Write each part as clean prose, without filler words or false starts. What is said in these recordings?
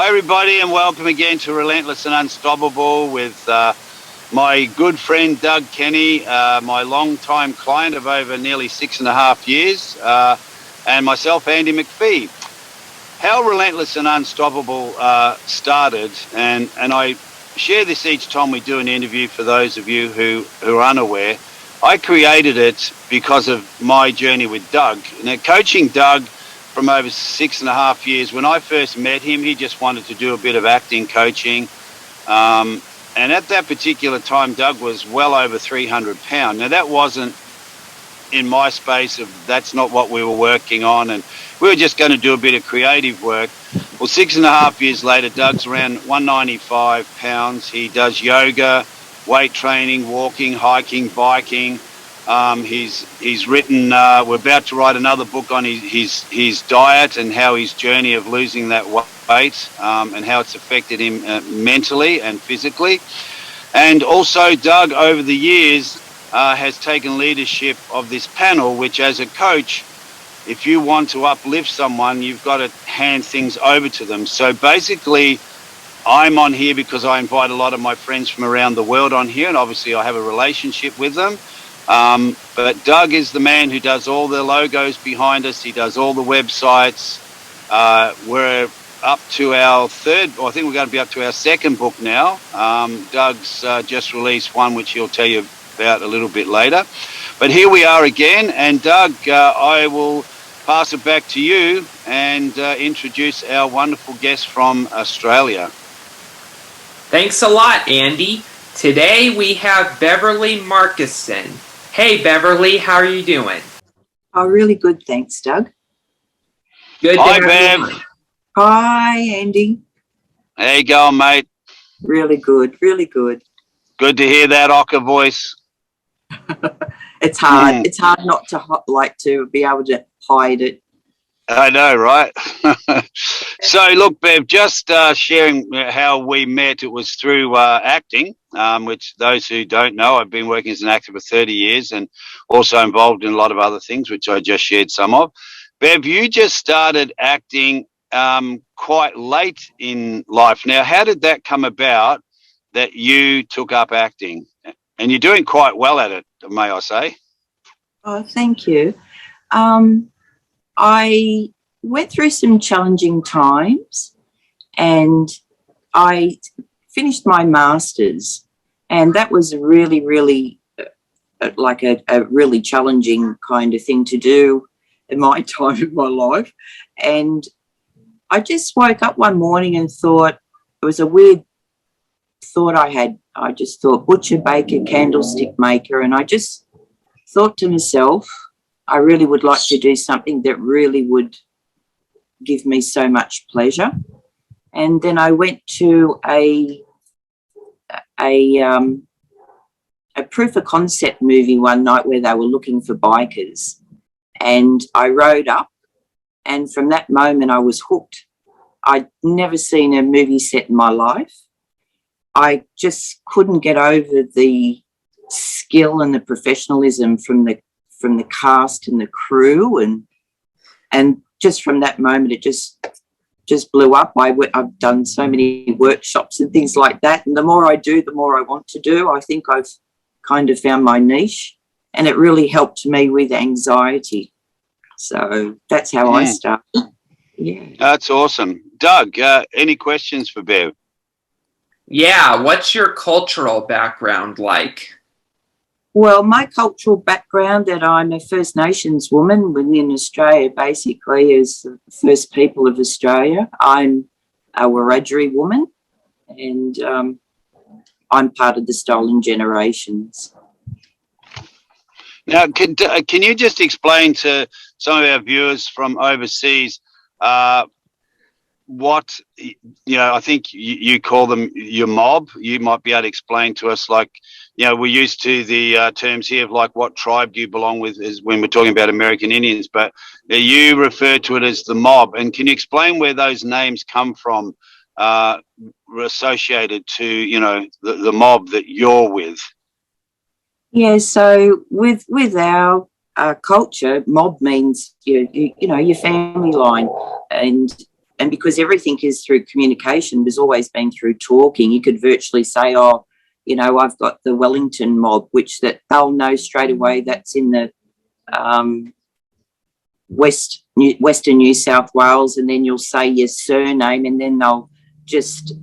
Hi everybody, and welcome again to Relentless and Unstoppable with my good friend Doug Kenny, my long-time client of over nearly 6.5 years, and myself, Andy McPhee. How Relentless and Unstoppable started, and I share this each time we do an interview for those of you who are unaware. I created it because of my journey with Doug. Now, coaching Doug from over 6.5 years, when I first met him, he just wanted to do a bit of acting coaching. And at that particular time, Doug was well over 300 pounds. Now, that wasn't in my space of, that's not what we were working on, and we were just going to do a bit of creative work. Well, 6.5 years later, Doug's around 195 pounds. He does yoga, weight training, walking, hiking, biking. He's written, we're about to write another book on his diet and how his journey of losing that weight and how it's affected him mentally and physically. And also Doug, over the years, has taken leadership of this panel, which as a coach, if you want to uplift someone, you've got to hand things over to them. So basically, I'm on here because I invite a lot of my friends from around the world on here, and obviously I have a relationship with them. But Doug is the man who does all the logos behind us. He does all the websites. We're up to our third, or I think we're going to be up to our second book now. Doug's just released one, which he'll tell you about a little bit later. But here we are again, and Doug, I will pass it back to you and introduce our wonderful guest from Australia. Thanks a lot, Andy. Today we have Beverley Marcusson. Hey Beverley, how are you doing? Oh, really good, thanks, Doug. Good. Hi, Bev. Hi, Andy. How you going, mate? Really good, really good. Good to hear that Ocker voice. It's hard. It's hard not to be able to hide it. I know, right? So, look, Bev, just sharing how we met. It was through acting, which those who don't know, I've been working as an actor for 30 years and also involved in a lot of other things, which I just shared some of. Bev, you just started acting quite late in life. Now, how did that come about that you took up acting? And you're doing quite well at it, may I say. Oh, thank you. I went through some challenging times and I finished my master's, and that was really, really like a really challenging kind of thing to do in my time of my life. And I just woke up one morning and thought, it was a weird thought I had. I just thought butcher, baker, candlestick maker, and I just thought to myself, I really would like to do something that really would give me so much pleasure. And then I went to a proof of concept movie one night where they were looking for bikers, and I rode up, and from that moment I was hooked. I'd never seen a movie set in my life. I just couldn't get over the skill and the professionalism from the cast and the crew, and just from that moment it just blew up. I've done so many workshops and things like that, and the more I do, the more I want to do. I think I've kind of found my niche, and it really helped me with anxiety. So that's how I started. Yeah, that's awesome. Doug, any questions for Bev? Yeah, what's your cultural background like? Well, my cultural background, that I'm a First Nations woman within Australia, basically, is the First People of Australia. I'm a Wiradjuri woman, and I'm part of the Stolen Generations. Now, can you just explain to some of our viewers from overseas what, I think you call them your mob. You might be able to explain to us, like, we're used to the terms here of like what tribe do you belong with is when we're talking about American Indians, but you refer to it as the mob. And can you explain where those names come from, associated to, the mob that you're with? Yeah, so with our culture, mob means your family line, and and because everything is through communication, has always been through talking, you could virtually say, oh, you know, I've got the Wellington mob, which that they'll know straight away that's in the Western New South Wales, and then you'll say your surname, and then they'll just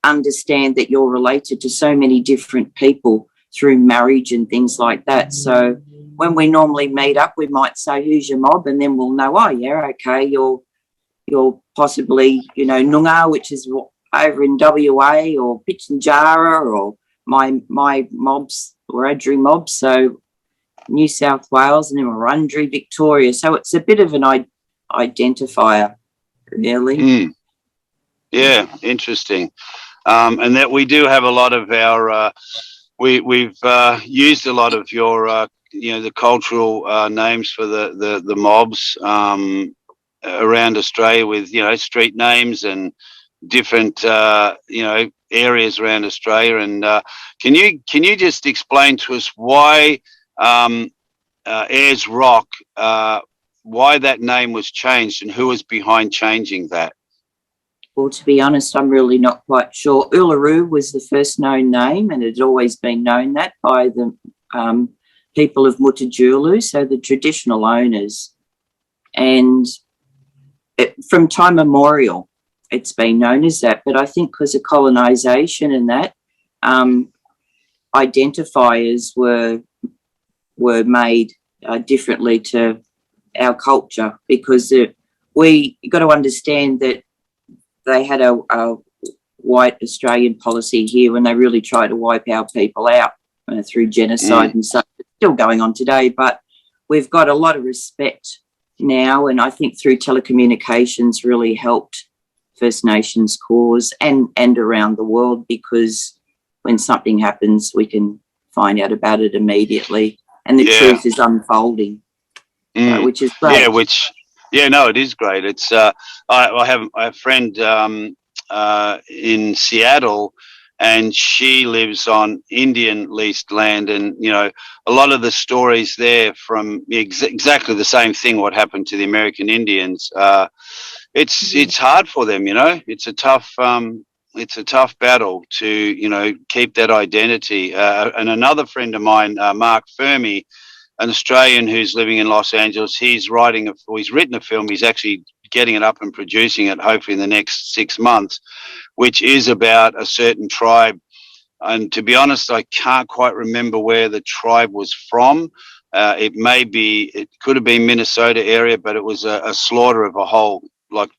understand that you're related to so many different people through marriage and things like that. So when we normally meet up, we might say, who's your mob? And then we'll know, oh, yeah, okay, you're possibly, you know, Noongar, which is over in WA, or Pitjantjatjara, or my mobs, Wiradjuri mobs, so New South Wales, and then Wurundjeri, Victoria. So it's a bit of an identifier, really. Yeah, interesting. And that we do have a lot of our, we've used a lot of your, you know, the cultural names for the mobs around Australia, with, you know, street names and different, you know, areas around Australia. And can you just explain to us why Ayers Rock, why that name was changed and who was behind changing that? Well, to be honest, I'm really not quite sure. Uluru was the first known name, and it had always been known that by the people of Mutijulu, so the traditional owners. And from time immemorial, it's been known as that. But I think because of colonisation and that, identifiers were made differently to our culture, because we got to understand that they had a white Australian policy here when they really tried to wipe our people out through genocide and stuff. It's still going on today, but we've got a lot of respect now, and I think through telecommunications really helped First Nations cause and around the world, because when something happens, we can find out about it immediately, and the truth is unfolding, which is great. Yeah, no, it is great. It's I have a friend in Seattle, and she lives on Indian leased land, and you know, a lot of the stories there from exactly the same thing what happened to the American Indians. It's hard for them, you know. It's a tough battle to, you know, keep that identity. And another friend of mine, Mark Fermi, an Australian who's living in Los Angeles, he's written a film. He's actually getting it up and producing it, hopefully in the next 6 months, which is about a certain tribe. And to be honest, I can't quite remember where the tribe was from. It could have been Minnesota area, but it was a slaughter of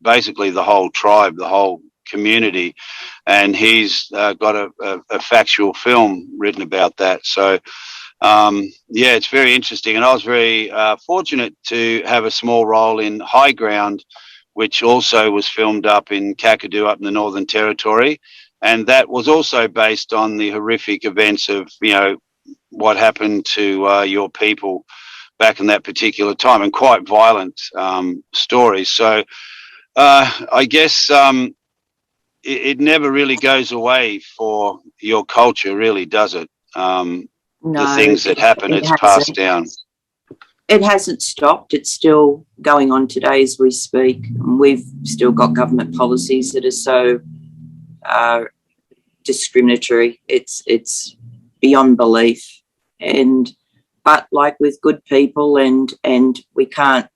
basically the whole tribe, the whole community. And he's got a factual film written about that. So, yeah, it's very interesting. And I was very fortunate to have a small role in High Ground, which also was filmed up in Kakadu up in the Northern Territory. And that was also based on the horrific events of, you know, what happened to your people back in that particular time, and quite violent stories. So I guess it never really goes away for your culture, really, does it? No, the things that happen, it's passed down. It hasn't stopped. It's still going on today as we speak. We've still got government policies that are so discriminatory. It's beyond belief. But like with good people, and we can't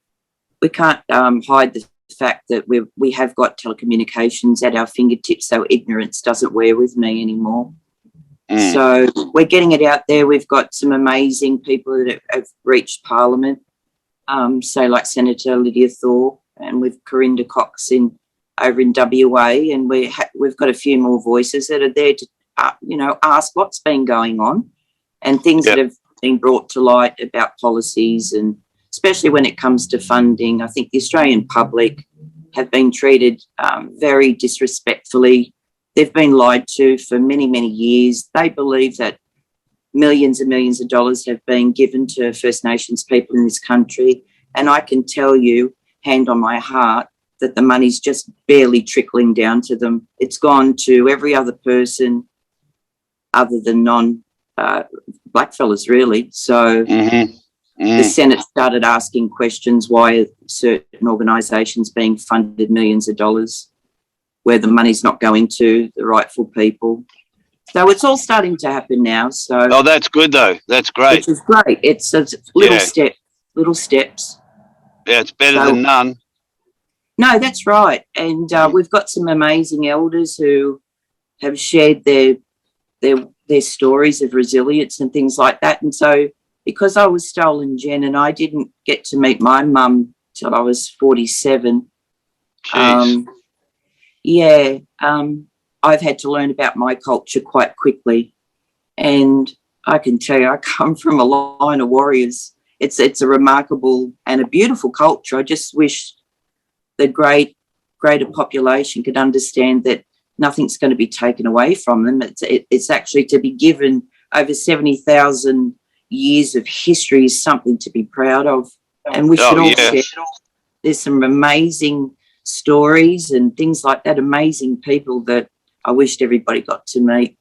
hide the fact that we have got telecommunications at our fingertips, so ignorance doesn't wear with me anymore. So we're getting it out there. We've got some amazing people that have reached Parliament, say like Senator Lydia Thorpe, and with Corinda Cox over in WA, and we've got a few more voices that are there to you know, ask what's been going on, and things that have been brought to light about policies, and especially when it comes to funding. I think the Australian public have been treated very disrespectfully. They've been lied to for many, many years. They believe that millions and millions of dollars have been given to First Nations people in this country. And I can tell you, hand on my heart, that the money's just barely trickling down to them. It's gone to every other person other than non-blackfellas, really. So the Senate started asking questions, why are certain organisations being funded millions of dollars? where the money's not going to the rightful people. So it's all starting to happen now. So Oh, that's good though. That's great. which is great. It's little steps. Yeah, it's better So, than none. no, that's right. And we've got some amazing elders who have shared their stories of resilience and things like that. And so because I was stolen, Jen, and I didn't get to meet my mum till I was 47. Jeez. I've had to learn about my culture quite quickly. And I can tell you, I come from a line of warriors. It's a remarkable and a beautiful culture. I just wish the greater population could understand that nothing's going to be taken away from them. It's actually to be given over 70,000 years of history is something to be proud of. And we should all share. There's some amazing stories and things like that, amazing people that I wished everybody got to meet.